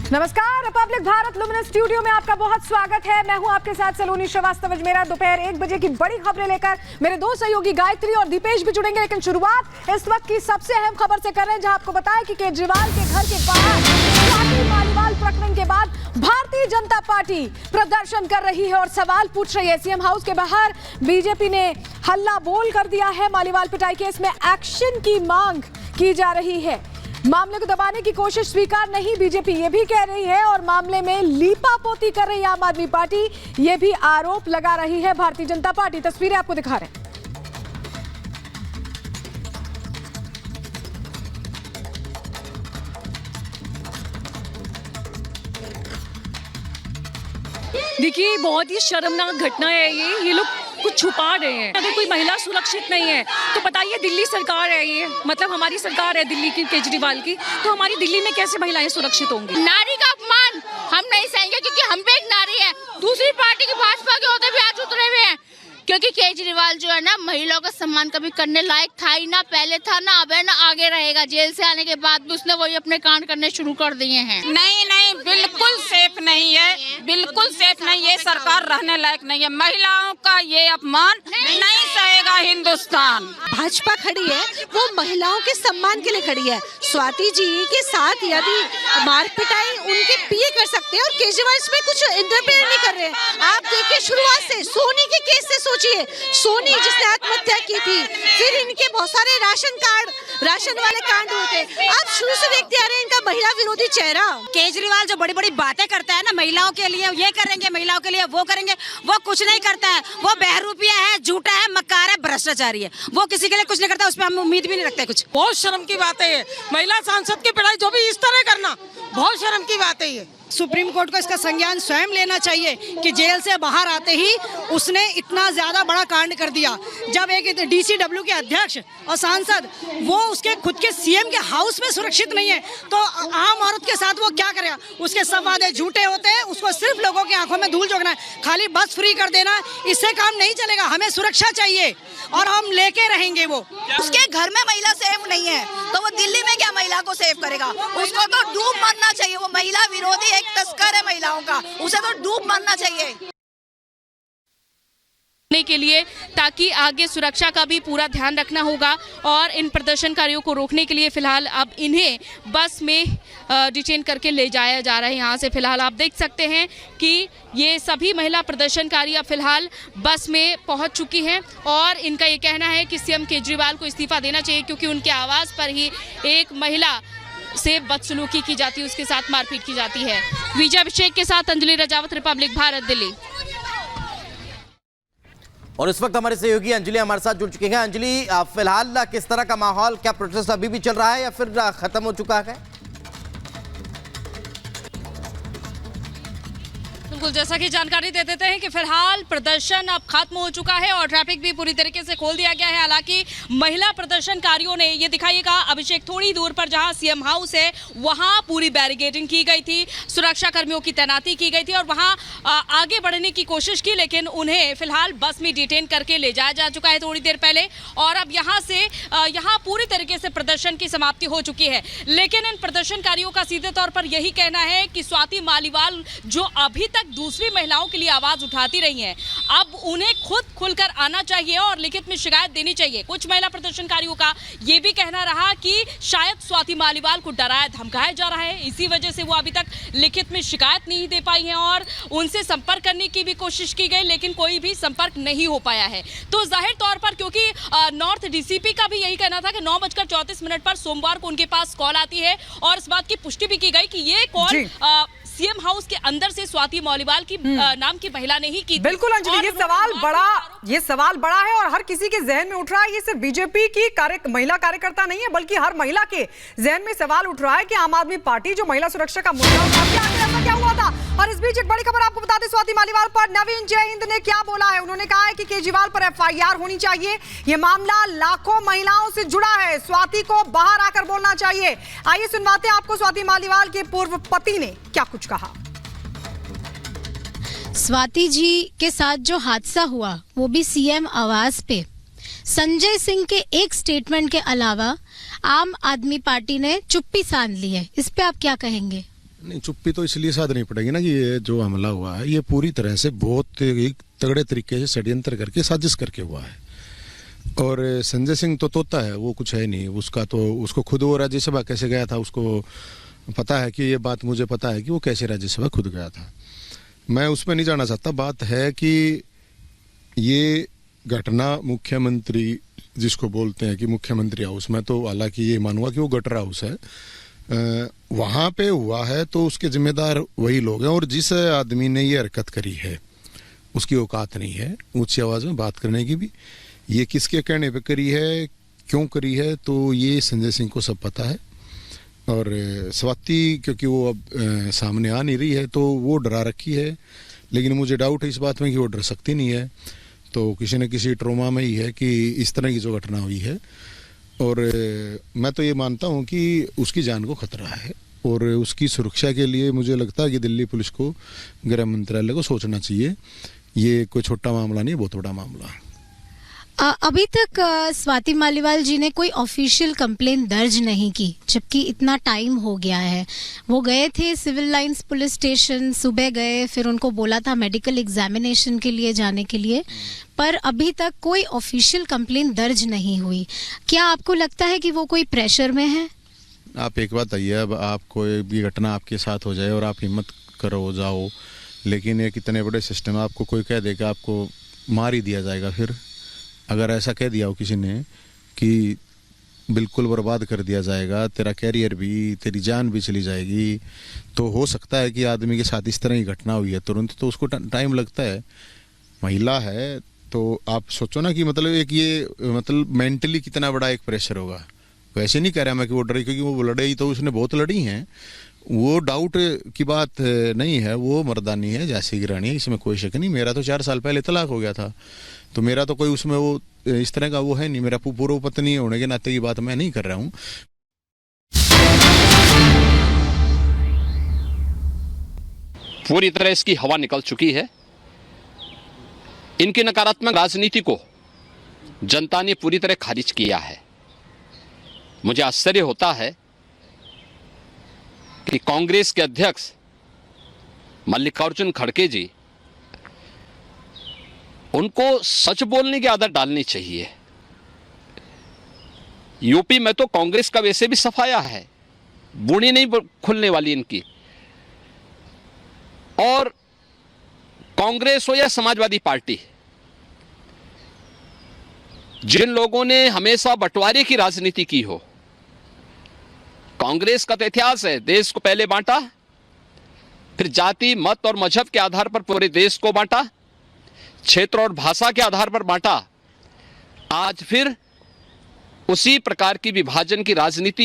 नमस्कार, Republic Bharat luminous studio में आपका बहुत स्वागत है। मैं हूं आपके साथ सलोनी श्रीवास्तव। मेरा दोपहर 1 बजे की बड़ी खबरें लेकर मेरे दो सहयोगी गायत्री और दीपेश भी जुड़ेंगे, लेकिन शुरुआत इस वक्त की सबसे अहम खबर से कर रहे हैं, जहां आपको बताया कि केजरीवाल के घर के बाहर स्वाति मालीवाल प्रकरण के बाद भारतीय जनता पार्टी प्रदर्शन कर रही है और सवाल पूछ रही है। सीएम हाउस के बाहर बीजेपी ने हल्ला बोल कर दिया है। मालीवाल पिटाई केस में एक्शन की मांग की जा रही है। मामले को दबाने की कोशिश स्वीकार नहीं, बीजेपी ये भी कह रही है, और मामले में लीपापोती कर रही है आम आदमी पार्टी, ये भी आरोप लगा रही है भारतीय जनता पार्टी। तस्वीरें आपको दिखा रहे हैं। देखिए, बहुत ही शर्मनाक घटना है ये लोग कुछ छुपा रहे हैं। अगर कोई महिला सुरक्षित नहीं है तो बताइए, दिल्ली सरकार है ये, मतलब हमारी सरकार है दिल्ली की, केजरीवाल की, तो हमारी दिल्ली में कैसे महिलाएं सुरक्षित होंगी? नारी का अपमान हम नहीं सहेंगे, क्योंकि हम भी एक नारी है। दूसरी पार्टी की भाजपा के होते भी आज उतरे हुए हैं, क्योंकि केजरीवाल जो है ना, महिलाओं का सम्मान कभी करने लायक था ही ना, पहले था ना, अब है ना, आगे रहेगा। जेल से आने के बाद भी उसने वही अपने कांड करने शुरू कर दिए हैं। नहीं, बिल्कुल सेफ नहीं है, बिल्कुल सेफ नहीं, ये सरकार रहने लायक नहीं है। महिलाओं का ये अपमान नहीं सहेगा हिंदुस्तान। भाजपा खड़ी है, वो महिलाओं के सम्मान के लिए खड़ी है। स्वाति जी के साथ यदि मार पिटाई उनके पिए कर सकते हैं और केजरीवाल इसमें कुछ इंटरफेयर नहीं कर रहे हैं। आप देखिए, शुरुआत से सोनी के केस से सोचिए, सोनी जिसने आत्महत्या की थी, फिर इनके बहुत सारे राशन वाले कांड हुए थे। आप शुरू से देखते आ रहे हैं इनका महिला विरोधी चेहरा। केजरीवाल जो बड़ी बड़ी बातें करता है ना, महिलाओं के लिए ये करेंगे, महिलाओं के लिए वो करेंगे, वो कुछ नहीं करता है। वो बहरूपिया है, झूठा है, मक्कार है, भ्रष्टाचारी है। वो किसी के लिए कुछ नहीं करता, उस पर हम उम्मीद भी नहीं रखते कुछ। बहुत शर्म की बात है ये, महिला सांसद की पिटाई जो भी इस तरह करना, बहुत शर्म की बात है ये। सुप्रीम कोर्ट को इसका संज्ञान स्वयं लेना चाहिए कि जेल से बाहर आते ही उसने इतना ज्यादा बड़ा कांड कर दिया। जब एक डीसीडब्ल्यू के अध्यक्ष और सांसद वो उसके खुद के सीएम के हाउस में सुरक्षित नहीं है, तो आम औरत के साथ वो क्या करेगा? उसके सब वादे झूठे होते हैं, उसको सिर्फ लोगों की आंखों में धूल झोंकना है, खाली बस फ्री कर देना, इससे काम नहीं चलेगा। हमें सुरक्षा चाहिए और हम लेके रहेंगे। वो उसके घर में महिला सेफ नहीं है, तो वो दिल्ली में क्या महिला को सेफ करेगा? उसको तो डूब मरना चाहिए। वो महिला विरोधी एक तस्कर है महिलाओं का, उसे तो डूब मरना चाहिए के लिए, ताकि आगे सुरक्षा का भी पूरा ध्यान रखना होगा। और इन प्रदर्शनकारियों को रोकने के लिए फिलहाल अब इन्हें बस में डिटेन करके ले जाया जा रहा है। यहाँ से फिलहाल आप देख सकते हैं कि ये सभी महिला प्रदर्शनकारी अब फिलहाल बस में पहुँच चुकी हैं और इनका ये कहना है कि सीएम केजरीवाल को इस्तीफा देना चाहिए, क्योंकि उनके आवाज़ पर ही एक महिला से बदसलूकी की जाती है, उसके साथ मारपीट की जाती है। विजय अभिषेक के साथ अंजलि रजावत, रिपब्लिक भारत, दिल्ली। और इस वक्त हमारे सहयोगी अंजलि हमारे साथ जुड़ चुके हैं। अंजलि, फिलहाल किस तरह का माहौल, क्या प्रोटेस्ट अभी भी चल रहा है या फिर खत्म हो चुका है? बिल्कुल, जैसा कि जानकारी दे देते हैं कि फिलहाल प्रदर्शन अब खत्म हो चुका है और ट्रैफिक भी पूरी तरीके से खोल दिया गया है। हालांकि महिला प्रदर्शनकारियों ने ये दिखाइएगा, अभिषेक थोड़ी दूर पर जहां सीएम हाउस है वहां पूरी बैरिकेडिंग की गई थी, सुरक्षा कर्मियों की तैनाती की गई थी और वहां आगे बढ़ने की कोशिश की, लेकिन उन्हें फिलहाल बस में डिटेन करके ले जाया जा चुका है थोड़ी देर पहले। और अब यहाँ पूरी तरीके से प्रदर्शन की समाप्ति हो चुकी है। लेकिन इन प्रदर्शनकारियों का सीधे तौर पर यही कहना है कि स्वाति मालीवाल जो अभी तक दूसरी महिलाओं के लिए आवाज उठाती रही हैं, अब उन्हें खुद खुलकर आना चाहिए और लिखित में शिकायत देनी चाहिए। कुछ महिला प्रदर्शनकारियों का यह भी कहना रहा कि शायद स्वाति मालीवाल को डराया धमकाया जा रहा है, इसी वजह से वो अभी तक लिखित में शिकायत नहीं दे पाई हैं और उनसे संपर्क करने की भी कोशिश की गई, लेकिन कोई भी संपर्क नहीं हो पाया है। तो जाहिर तौर पर, क्योंकि नॉर्थ डीसीपी का भी यही कहना था कि 9:34 पर सोमवार को उनके पास कॉल आती है और इस बात की पुष्टि भी की गई कि ये कॉल सीएम हाउस के अंदर से स्वाति मालीवाल की नाम की महिला ने ही की। बिल्कुल अंजलि, ये सवाल बड़ा है और हर किसी के जहन में उठ रहा है। ये सिर्फ बीजेपी की महिला कार्यकर्ता नहीं है, बल्कि हर महिला के जहन में सवाल उठ रहा है कि आम आदमी पार्टी जो महिला सुरक्षा का मुद्दा उठाती, क्या हुआ था। और इस बीच एक बड़ी खबर आपको बता दें, स्वाति मालीवाल पर नवीन जयहिंद ने क्या बोला है। उन्होंने कहा है कि केजरीवाल पर FIR होनी चाहिए, ये मामला लाखों महिलाओं से जुड़ा है, स्वाति को बाहर आकर बोलना चाहिए। आइए सुनवाते हैं आपको स्वाति मालीवाल के पूर्व पति ने क्या कुछ कहा। स्वाति जी के साथ जो हादसा हुआ वो भी सीएम आवास पे, संजय सिंह के एक स्टेटमेंट के अलावा आम आदमी पार्टी ने चुप्पी साध ली है, इस पे आप क्या कहेंगे? नहीं, चुप्पी तो इसलिए साधनी पड़ेगी ना कि ये जो हमला हुआ है ये पूरी तरह से बहुत एक तगड़े तरीके से षड्यंत्र करके साजिश करके हुआ है। और संजय सिंह तो तोता है, वो कुछ है नहीं उसका, तो उसको खुद वो राज्यसभा कैसे गया था उसको पता है कि ये बात मुझे पता है कि वो कैसे राज्यसभा खुद गया था। मैं उसमें नहीं जाना चाहता। बात है कि ये घटना मुख्यमंत्री जिसको बोलते हैं कि मुख्यमंत्री हाउस, में तो हालांकि ये मानूंगा कि वो गटर हाउस है, वहाँ पे हुआ है तो उसके जिम्मेदार वही लोग हैं। और जिस आदमी ने ये हरकत करी है उसकी औकात नहीं है ऊंची आवाज़ में बात करने की भी। ये किसके कहने पे करी है, क्यों करी है, तो ये संजय सिंह को सब पता है। और स्वाति क्योंकि वो अब सामने आ नहीं रही है तो वो डरा रखी है, लेकिन मुझे डाउट है इस बात में कि वो डर सकती नहीं है। तो किसी न किसी ट्रोमा में ही है कि इस तरह की जो घटना हुई है। और मैं तो ये मानता हूँ कि उसकी जान को खतरा है और उसकी सुरक्षा के लिए मुझे लगता है कि दिल्ली पुलिस को, गृह मंत्रालय को सोचना चाहिए। ये कोई छोटा मामला नहीं, बहुत बड़ा मामला है। अभी तक स्वाति मालीवाल जी ने कोई ऑफिशियल कंप्लेन दर्ज नहीं की, जबकि इतना टाइम हो गया है। वो गए थे सिविल लाइंस पुलिस स्टेशन, सुबह गए, फिर उनको बोला था मेडिकल एग्जामिनेशन के लिए जाने के लिए, पर अभी तक कोई ऑफिशियल कंप्लेन दर्ज नहीं हुई। क्या आपको लगता है कि वो कोई प्रेशर में है? आप एक बात आइए, अब आप कोई भी घटना आपके साथ हो जाए और आप हिम्मत करो जाओ, लेकिन ये कितने बड़े सिस्टम, आपको कोई कह दे कि आपको मार ही दिया जाएगा, फिर अगर ऐसा कह दिया हो किसी ने कि बिल्कुल बर्बाद कर दिया जाएगा, तेरा कैरियर भी, तेरी जान भी चली जाएगी, तो हो सकता है कि आदमी के साथ इस तरह की घटना हुई है तुरंत तो उसको टाइम लगता है। महिला है तो आप सोचो ना कि मतलब एक ये मतलब मेंटली कितना बड़ा एक प्रेशर होगा। वैसे नहीं कह रहा मैं कि वो डरी, क्योंकि वो लड़े ही तो उसने बहुत लड़ी हैं, वो डाउट की बात नहीं है, वो मर्दानी है, जैसी की रानी है, इसमें कोई शक नहीं। मेरा तो 4 साल पहले तलाक हो गया था, तो मेरा तो कोई उसमें वो इस तरह का वो है नहीं। मेरा पूर्व पत्नी होने के नाते की बात मैं नहीं कर रहा हूँ। पूरी तरह इसकी हवा निकल चुकी है। इनकी नकारात्मक राजनीति को जनता ने पूरी तरह खारिज किया है। मुझे आश्चर्य होता है कि कांग्रेस के अध्यक्ष मल्लिकार्जुन खड़गे जी, उनको सच बोलने की आदत डालनी चाहिए। यूपी में तो कांग्रेस का वैसे भी सफाया है, बूढ़ी नहीं खुलने वाली इनकी। और कांग्रेस हो या समाजवादी पार्टी, जिन लोगों ने हमेशा बंटवारे की राजनीति की हो, कांग्रेस का तो इतिहास है, देश को पहले बांटा, फिर जाति, मत और मजहब के आधार पर पूरे देश को बांटा, क्षेत्र और भाषा के आधार पर बांटा। आज फिर उसी प्रकार की विभाजन की राजनीति